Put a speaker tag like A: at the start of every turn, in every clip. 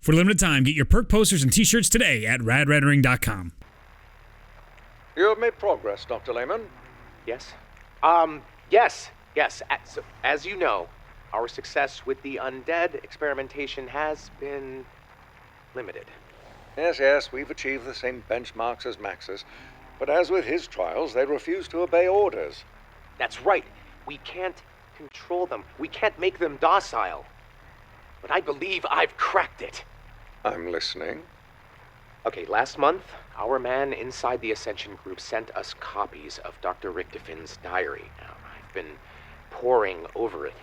A: For a limited time, get your perk posters and t-shirts today at radreddering.com.
B: You have made progress, Dr. Lehman.
C: Yes? Yes. As you know, our success with the undead experimentation has been limited.
B: Yes, we've achieved the same benchmarks as Max's. But as with his trials, they refuse to obey orders.
C: That's right. We can't control them. We can't make them docile. But I believe I've cracked it.
B: I'm listening.
C: Okay, last month, our man inside the Ascension group sent us copies of Dr. Richtofen's diary. Now, I've been poring over it,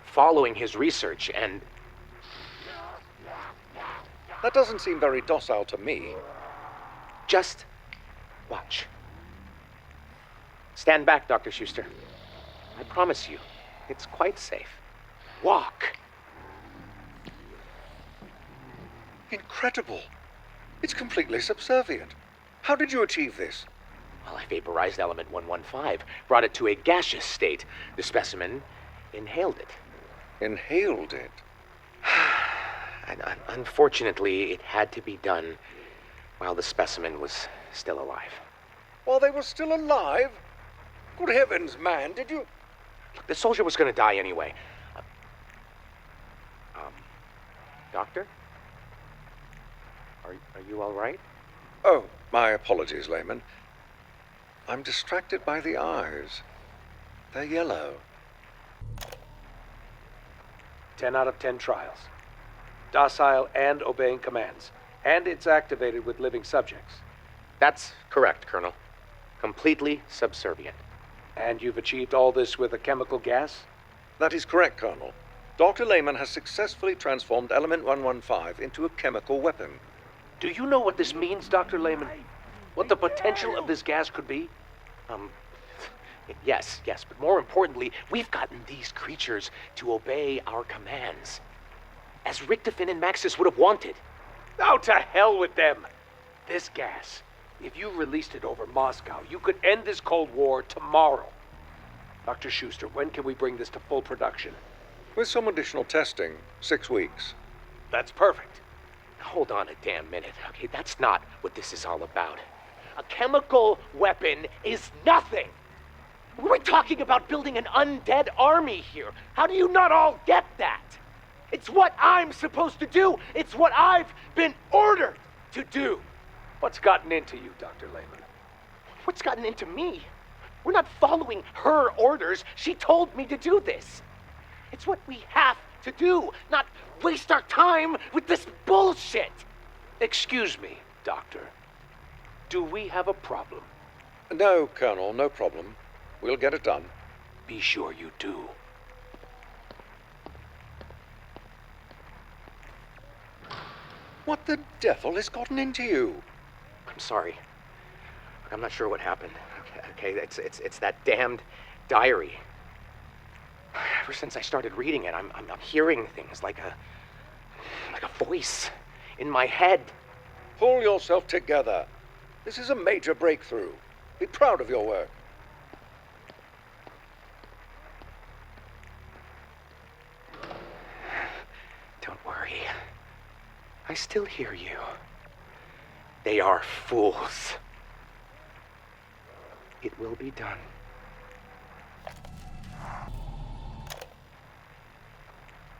C: following his research, and...
B: That doesn't seem very docile to me.
C: Just watch. Stand back, Dr. Schuster. I promise you, it's quite safe. Walk.
B: Incredible. It's completely subservient. How did you achieve this?
C: Well, I vaporized element 115, brought it to a gaseous state. The specimen inhaled it.
B: Inhaled it?
C: Unfortunately, it had to be done while the specimen was still alive.
B: While they were still alive? Good heavens, man, did you...
C: Look, the soldier was going to die anyway. Doctor? Are you all right?
B: Oh, my apologies, Lehman. I'm distracted by the eyes. They're yellow.
D: 10 out of 10 trials. Docile and obeying commands. And it's activated with living subjects.
C: That's correct, Colonel. Completely subservient.
D: And you've achieved all this with a chemical gas?
B: That is correct, Colonel. Dr. Lehman has successfully transformed element 115 into a chemical weapon.
D: Do you know what this means, Dr. Lehman? What the potential of this gas could be?
C: Yes, but more importantly, we've gotten these creatures to obey our commands. As Richtofen and Maxis would have wanted.
D: Oh, to hell with them! This gas, if you released it over Moscow, you could end this Cold War tomorrow. Dr. Schuster, when can we bring this to full production?
B: With some additional testing, 6 weeks.
D: That's perfect.
C: Hold on a damn minute, okay? That's not what this is all about. A chemical weapon is nothing! We're talking about building an undead army here. How do you not all get that? It's what I'm supposed to do. It's what I've been ordered to do.
D: What's gotten into you, Dr. Lehman?
C: What's gotten into me? We're not following her orders. She told me to do this. It's what we have to do, not waste our time with this bullshit.
D: Excuse me, Doctor. Do we have a problem?
B: No, Colonel, no problem. We'll get it done.
D: Be sure you do.
B: What the devil has gotten into you?
C: I'm sorry. I'm not sure what happened. Okay, it's that damned diary. Ever since I started reading it, I'm hearing things like a voice in my head.
B: Pull yourself together. This is a major breakthrough. Be proud of your work.
C: Don't worry. I still hear you. They are fools. It will be done.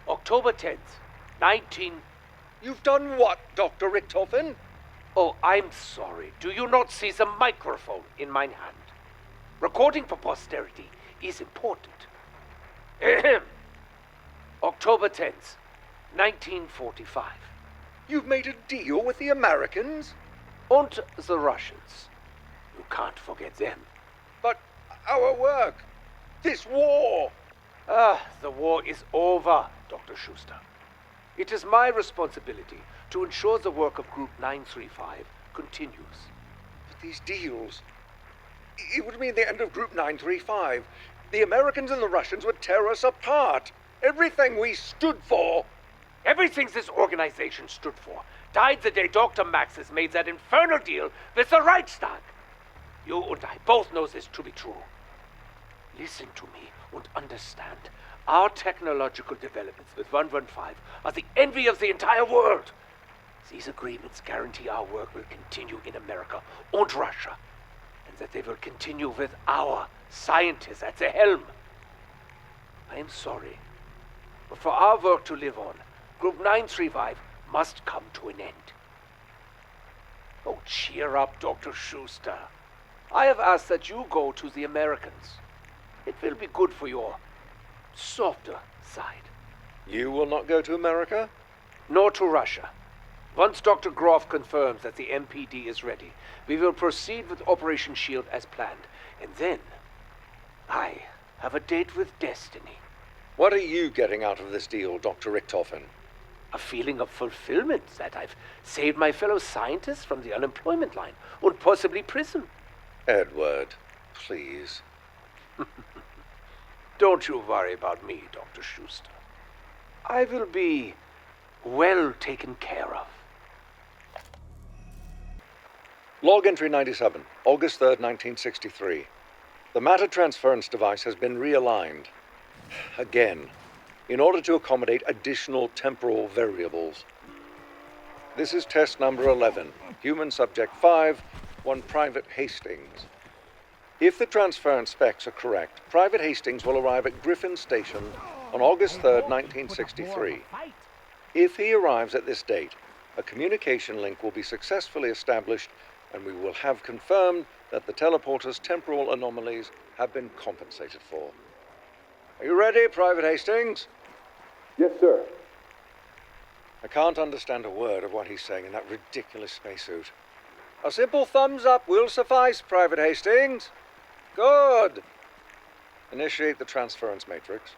D: October 10th, 19...
B: You've done what, Dr. Richtofen?
D: Oh, I'm sorry. Do you not see the microphone in my hand? Recording for posterity is important. Ahem. October 10th, 1945.
B: You've made a deal with the Americans?
D: And the Russians. You can't forget them.
B: But our work, this war...
D: The war is over, Dr. Schuster. It is my responsibility to ensure the work of Group 935 continues.
B: But these deals... It would mean the end of Group 935. The Americans and the Russians would tear us apart. Everything we stood for.
D: Everything this organization stood for died the day Dr. Maxis made that infernal deal with the Reichstag. You and I both know this to be true. Listen to me and understand. Our technological developments with 115 are the envy of the entire world. These agreements guarantee our work will continue in America and Russia, and that they will continue with our scientists at the helm. I am sorry, but for our work to live on, Group 935 must come to an end. Oh, cheer up, Dr. Schuster. I have asked that you go to the Americans. It will be good for your softer side.
B: You will not go to America?
D: Nor to Russia. Once Dr. Groff confirms that the MPD is ready, we will proceed with Operation Shield as planned. And then, I have a date with destiny.
B: What are you getting out of this deal, Dr. Richtofen?
D: A feeling of fulfillment that I've saved my fellow scientists from the unemployment line and possibly prison.
B: Edward, please.
D: Don't you worry about me, Dr. Schuster. I will be well taken care of.
B: Log entry 97, August 3rd, 1963. The matter transference device has been realigned. Again, in order to accommodate additional temporal variables. This is test number 11, human subject 5, one Private Hastings. If the transference specs are correct, Private Hastings will arrive at Griffin Station on August 3rd, 1963. If he arrives at this date, a communication link will be successfully established and we will have confirmed that the teleporter's temporal anomalies have been compensated for. Are you ready, Private Hastings?
E: Yes, sir.
B: I can't understand a word of what he's saying in that ridiculous spacesuit. A simple thumbs up will suffice, Private Hastings. Good. Initiate the transference matrix.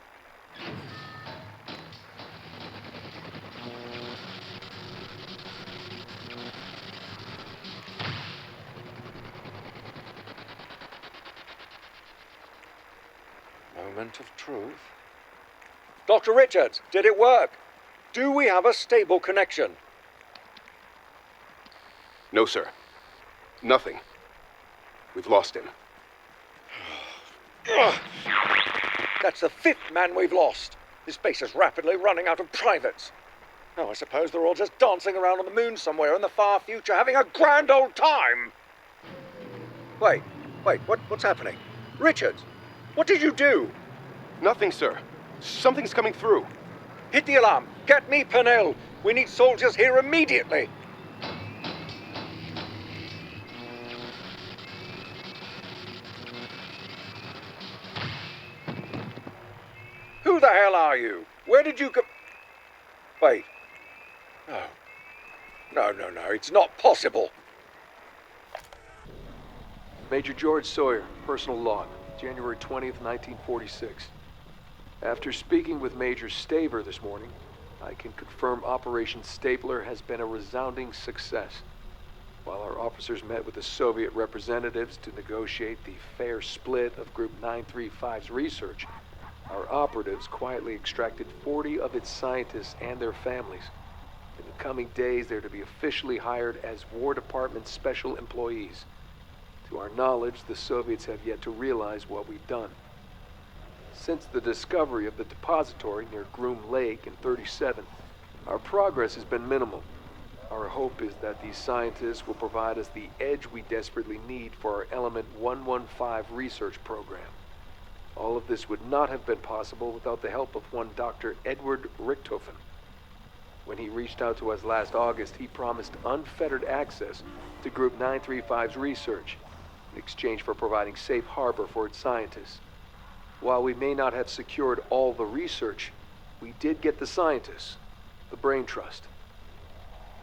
B: Moment of truth. Dr. Richards, did it work? Do we have a stable connection?
E: No, sir. Nothing. We've lost him.
B: That's the 5th man we've lost. This base is rapidly running out of privates. Oh, I suppose they're all just dancing around on the moon somewhere in the far future, having a grand old time. Wait, what's happening? Richards, what did you do?
E: Nothing, sir. Something's coming through.
B: Hit the alarm. Get me Pernell. We need soldiers here immediately. Who the hell are you? Where did you come? Wait. No, it's not possible.
F: Major George Sawyer, personal log, January 20th, 1946. After speaking with Major Staver this morning, I can confirm Operation Stapler has been a resounding success. While our officers met with the Soviet representatives to negotiate the fair split of Group 935's research, our operatives quietly extracted 40 of its scientists and their families. In the coming days, they're to be officially hired as War Department special employees. To our knowledge, the Soviets have yet to realize what we've done. Since the discovery of the depository near Groom Lake in 37, our progress has been minimal. Our hope is that these scientists will provide us the edge we desperately need for our Element 115 research program. All of this would not have been possible without the help of one Dr. Edward Richtofen. When he reached out to us last August, he promised unfettered access to Group 935's research in exchange for providing safe harbor for its scientists. While we may not have secured all the research, we did get the scientists, the Brain Trust.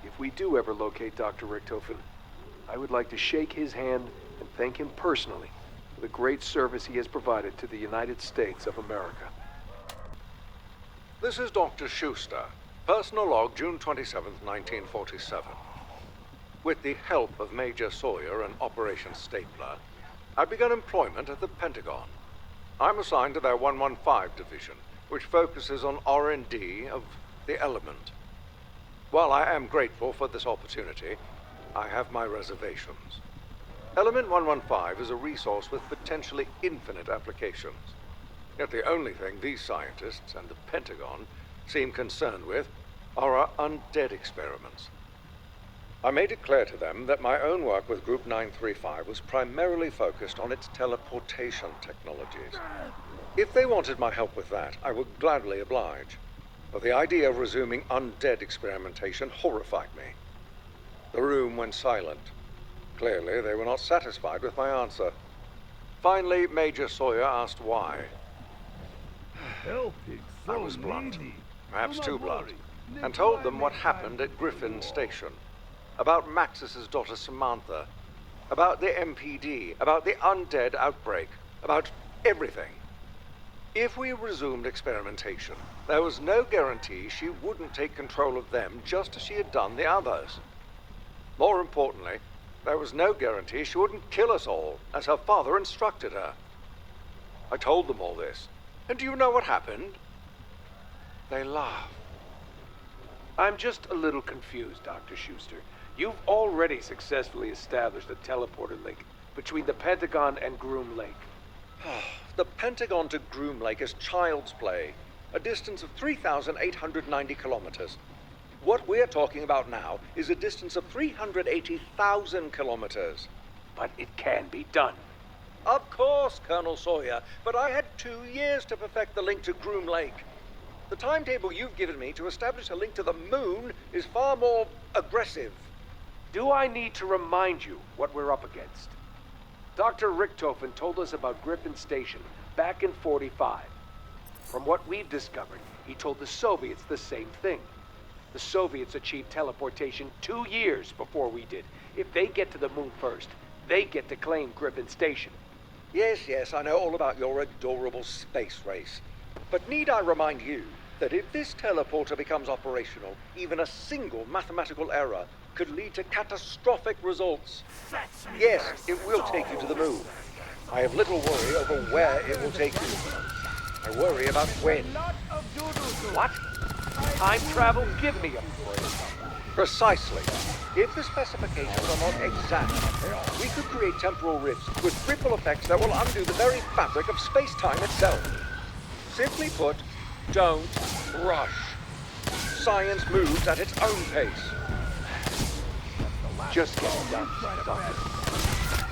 F: If we do ever locate Dr. Richtofen, I would like to shake his hand and thank him personally for the great service he has provided to the United States of America.
B: This is Dr. Schuster. Personal log, June 27th, 1947. With the help of Major Sawyer and Operation Stapler, I began employment at the Pentagon. I'm assigned to their 115 division, which focuses on R&D of the element. While I am grateful for this opportunity, I have my reservations. Element 115 is a resource with potentially infinite applications. Yet the only thing these scientists and the Pentagon seem concerned with are our undead experiments. I made it clear to them that my own work with Group 935 was primarily focused on its teleportation technologies. If they wanted my help with that, I would gladly oblige. But the idea of resuming undead experimentation horrified me. The room went silent. Clearly, they were not satisfied with my answer. Finally, Major Sawyer asked why. I was blunt, perhaps too blunt, and told them what happened at Griffin Station. About Maxis's daughter Samantha, about the MPD, about the undead outbreak, about everything. If we resumed experimentation, there was no guarantee she wouldn't take control of them just as she had done the others. More importantly, there was no guarantee she wouldn't kill us all, as her father instructed her. I told them all this, and do you know what happened? They laughed.
F: I'm just a little confused, Dr. Schuster. You've already successfully established a teleporter link between the Pentagon and Groom Lake.
B: The Pentagon to Groom Lake is child's play, a distance of 3,890 kilometers. What we're talking about now is a distance of 380,000 kilometers.
F: But it can be done.
B: Of course, Colonel Sawyer, but I had 2 years to perfect the link to Groom Lake. The timetable you've given me to establish a link to the moon is far more aggressive.
F: Do I need to remind you what we're up against? Dr. Richtofen told us about Griffin Station back in '45. From what we've discovered, he told the Soviets the same thing. The Soviets achieved teleportation 2 years before we did. If they get to the moon first, they get to claim Griffin Station.
B: Yes, I know all about your adorable space race. But need I remind you that if this teleporter becomes operational, even a single mathematical error could lead to catastrophic results. Yes, it will take you to the moon. I have little worry over where it will take you. I worry about when.
F: What? Time travel? Give me a break.
B: Precisely. If the specifications are not exact, we could create temporal rifts with ripple effects that will undo the very fabric of space-time itself. Simply put, don't rush. Science moves at its own pace.
F: Just get it done, Doctor.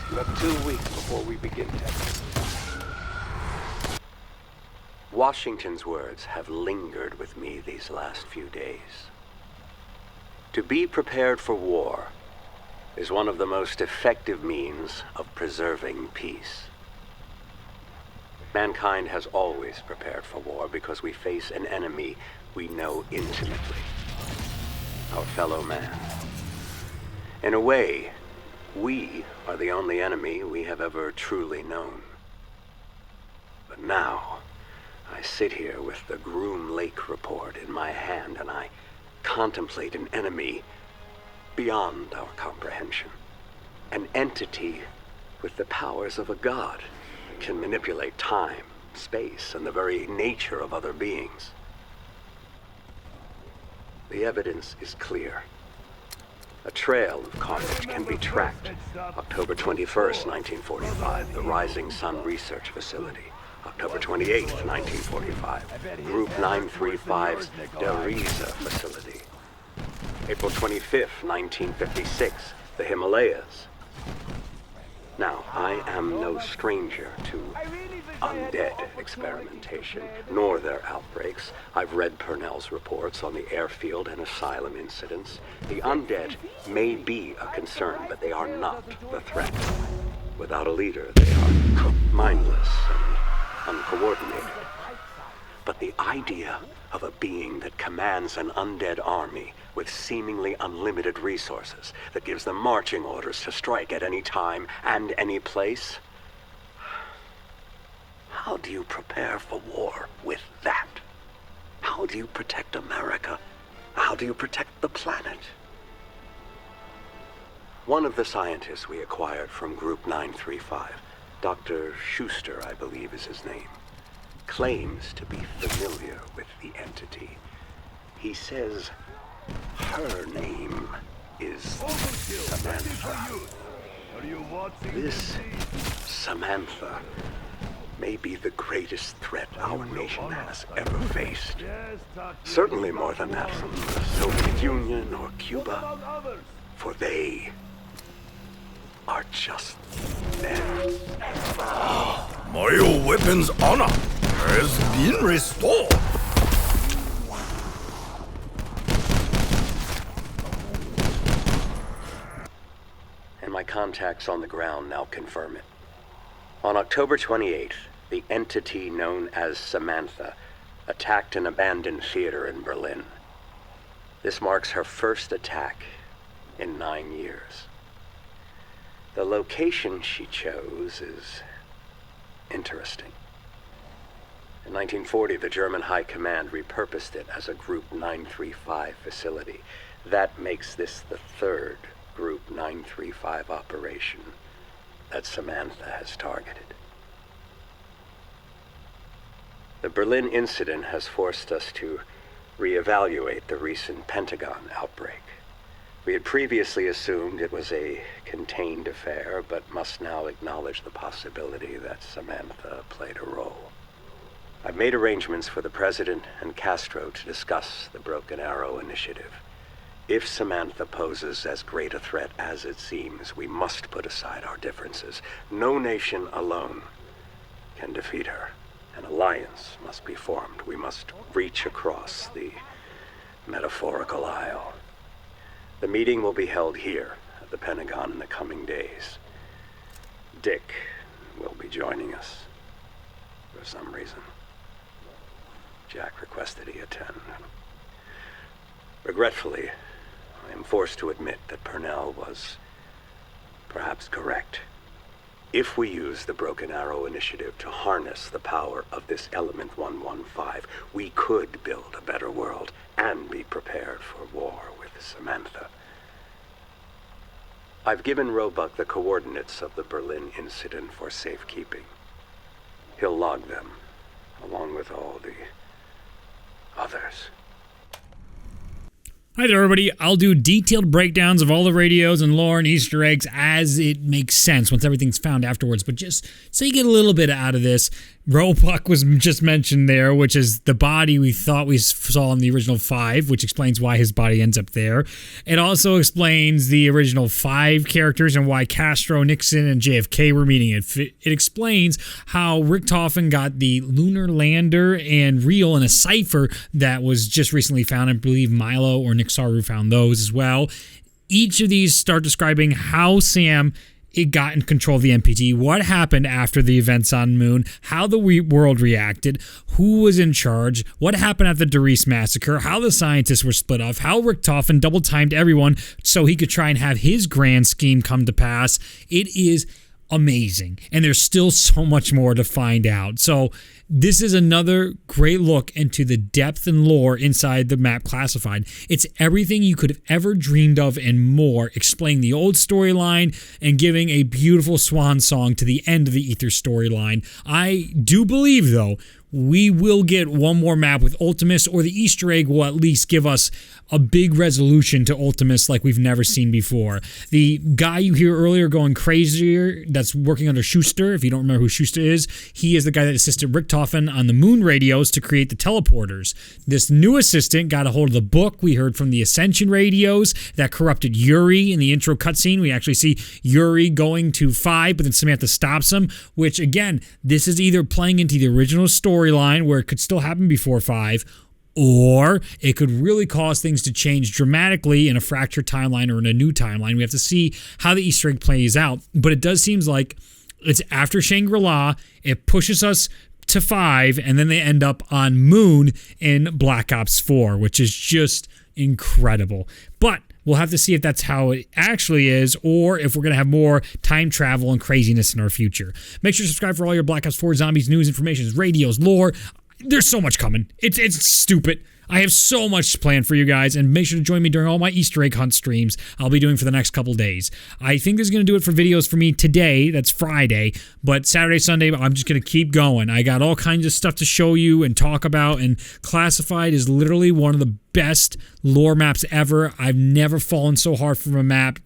F: You have 2 weeks before we begin testing.
C: Washington's words have lingered with me these last few days. To be prepared for war is one of the most effective means of preserving peace. Mankind has always prepared for war because we face an enemy we know intimately, our fellow man. In a way, we are the only enemy we have ever truly known. But now, I sit here with the Groom Lake report in my hand and I contemplate an enemy beyond our comprehension. An entity with the powers of a god that can manipulate time, space, and the very nature of other beings. The evidence is clear. A trail of carnage can be tracked. October 21st, 1945, the Rising Sun Research Facility. October 28th, 1945, Group 935's Deriza facility. April 25th, 1956, the Himalayas. Now, I am no stranger to undead experimentation, nor their outbreaks. I've read Purnell's reports on the airfield and asylum incidents. The undead may be a concern, but they are not the threat. Without a leader, they are mindless and uncoordinated. But the idea of a being that commands an undead army with seemingly unlimited resources, that gives them marching orders to strike at any time and any place, how do you prepare for war with that? How do you protect America? How do you protect the planet? One of the scientists we acquired from Group 935, Dr. Schuster, I believe is his name, claims to be familiar with the entity. He says her name is Samantha. This Samantha may be the greatest threat our nation has ever faced. Certainly more than that from the Soviet Union or Cuba.
G: For they are just men.
H: My weapon's honor has been restored.
G: And my contacts on the ground now confirm it. On October 28th, the entity known as Samantha attacked an abandoned theater in Berlin. This marks her first attack in 9 years. The location she chose is interesting. In 1940, the German High Command repurposed it as a Group 935 facility. That makes this the third Group 935 operation that Samantha has targeted. The Berlin incident has forced us to reevaluate the recent Pentagon outbreak. We had previously assumed it was a contained affair, but must now acknowledge the possibility that Samantha played a role. I've made arrangements for the President and Castro to discuss the Broken Arrow initiative. If Samantha poses as great a threat as it seems, we must put aside our differences. No nation alone can defeat her. An alliance must be formed. We must reach across the metaphorical aisle. The meeting will be held here at the Pentagon in the coming days. Dick will be joining us for some reason. Jack requested he attend. Regretfully, I am forced to admit that Purnell was perhaps correct. If we use the Broken Arrow initiative to harness the power of this Element 115, we could build a better world and be prepared for war with Samantha. I've given Roebuck the coordinates of the Berlin incident for safekeeping. He'll log them, along with all the others.
A: Hi there, everybody. I'll do detailed breakdowns of all the radios and lore and Easter eggs as it makes sense once everything's found afterwards. But just so you get a little bit out of this, Roebuck was just mentioned there, which is the body we thought we saw in the original 5, which explains why his body ends up there. It also explains the original 5 characters and why Castro, Nixon, and JFK were meeting. It explains how Richtofen got the lunar lander and reel in a cipher that was just recently found. I believe Milo or Nixaru found those as well. Each of these start describing how Sam got in control of the MPT, what happened after the events on Moon, how the world reacted, who was in charge, what happened at the Doris massacre, how the scientists were split off, how Richtofen double-timed everyone so he could try and have his grand scheme come to pass. It is amazing, and there's still so much more to find out. So this is another great look into the depth and lore inside the map Classified. It's everything you could have ever dreamed of and more, explaining the old storyline and giving a beautiful swan song to the end of the Ether storyline. I do believe, though, we will get one more map with Ultimis, or the Easter egg will at least give us a big resolution to Ultimis like we've never seen before. The guy you hear earlier going crazier that's working under Schuster, if you don't remember who Schuster is, he is the guy that assisted Richtofen on the Moon radios to create the teleporters. This new assistant got a hold of the book we heard from the Ascension radios that corrupted Yuri in the intro cutscene. We actually see Yuri going to 5, but then Samantha stops him, which again, this is either playing into the original storyline where it could still happen before 5, or it could really cause things to change dramatically in a fractured timeline or in a new timeline. We have to see how the Easter egg plays out, but it does seem like it's after Shangri-La, it pushes us to 5, and then they end up on Moon in Black Ops 4, which is just incredible. But we'll have to see if that's how it actually is, or if we're going to have more time travel and craziness in our future. Make sure to subscribe for all your Black Ops 4 Zombies news, information, radios, lore. There's so much coming. It's stupid. I have so much planned for you guys, and make sure to join me during all my Easter egg hunt streams I'll be doing for the next couple days. I think this is going to do it for videos for me today. That's Friday, but Saturday, Sunday, I'm just going to keep going. I got all kinds of stuff to show you and talk about, and Classified is literally one of the best lore maps ever. I've never fallen so hard from a map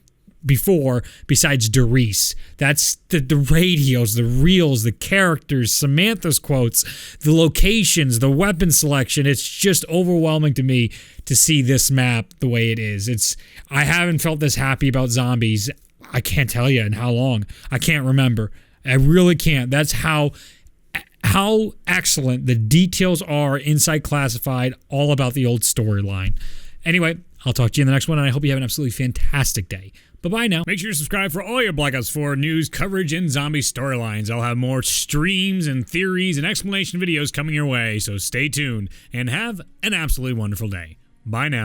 A: before besides Doris. That's the radios, the reels, the characters, Samantha's quotes, the locations, the weapon selection. It's just overwhelming to me to see this map the way it is. I haven't felt this happy about zombies. I can't tell you in how long. I can't remember. I really can't. That's how excellent the details are inside Classified, all about the old storyline. Anyway, I'll talk to you in the next one, and I hope you have an absolutely fantastic day. Bye-bye now. Make sure to subscribe for all your Black Ops 4 news, coverage, and zombie storylines. I'll have more streams and theories and explanation videos coming your way, so stay tuned and have an absolutely wonderful day. Bye now.